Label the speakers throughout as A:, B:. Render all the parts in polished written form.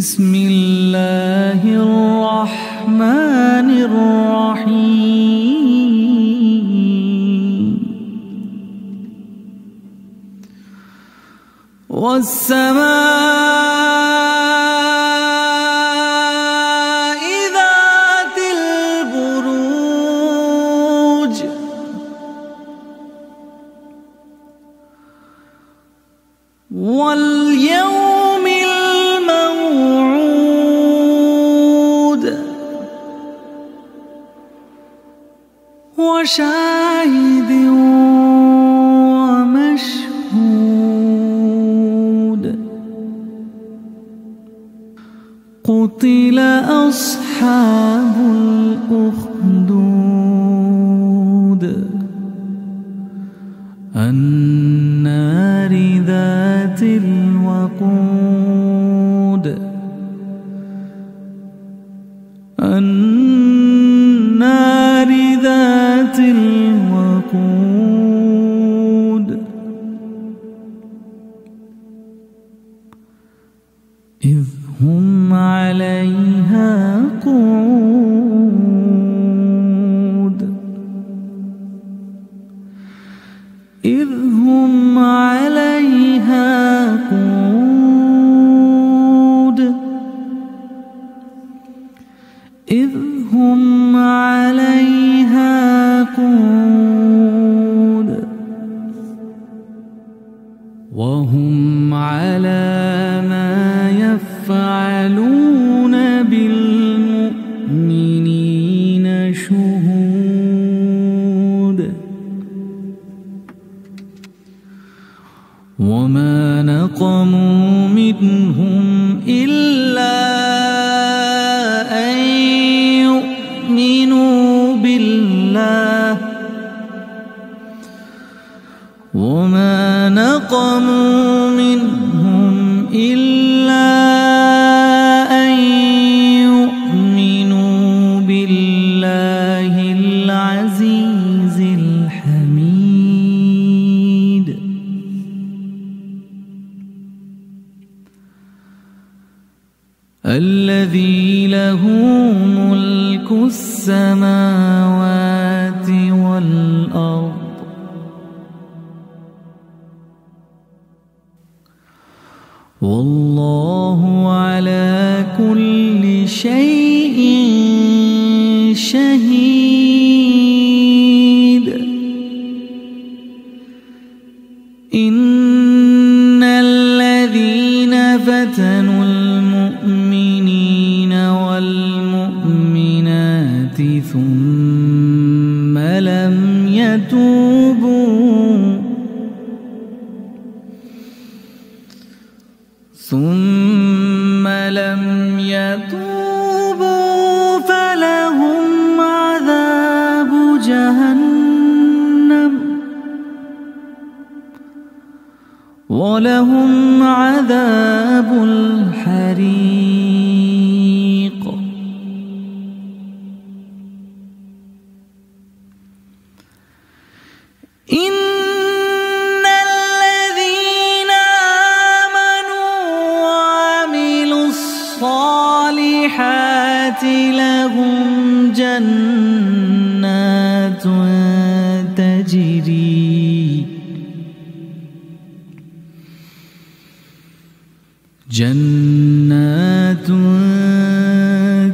A: بسم الله الرحمن الرحيم والسماء ذات البروج واليوم الموعود وشاهد ومشهود قتل أصحاب الأخدود النار ذات الوقود النار ذات الوقود إذ هم عليها قعود إذ هم عليها قعود إذ هم عليها قعود وهم على ما يفعلون بالمؤمنين شهود وما نقموا منهم إلا أن يؤمنوا بالله وما نقموا منهم إلا أن يؤمنوا بالله العزيز الحميد الذي له ملك السماوات والأرض والله على كل شيء شهيد إن الذين فتنوا المؤمنين والمؤمنات ثم لم يتوبوا فلهم عذاب جهنم ولهم عذاب الحريق إن الذين آمنوا وعملوا الصالحات لهم جنات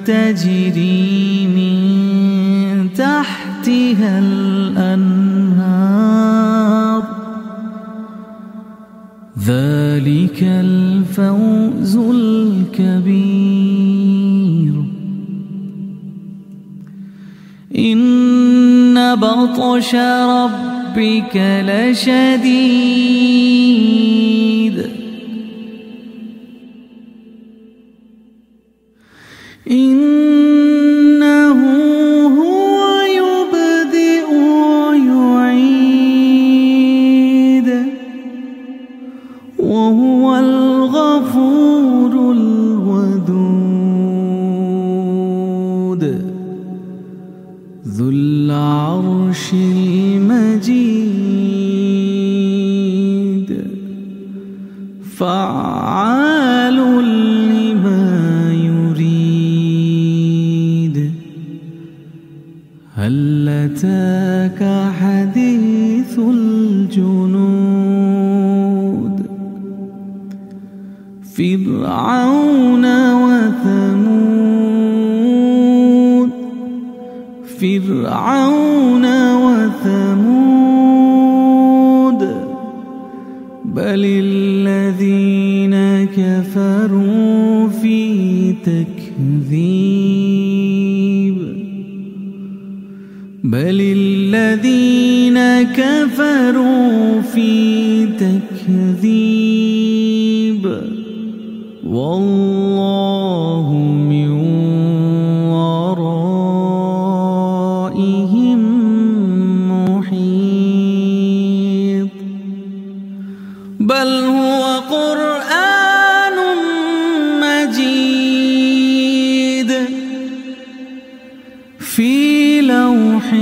A: تجري من تحتها الأنهار ذلك الفوز الكبير إن بطش ربك لشديد إنه هو يبدئ ويعيد وهو الغفور الودود ذو العرش المجيد فعال لما هل أتاك حديث الجنود فرعون وثمود بل الذين كفروا في تكذيب والله من ورائهم محيط بل هو قرآن مجيد في لوح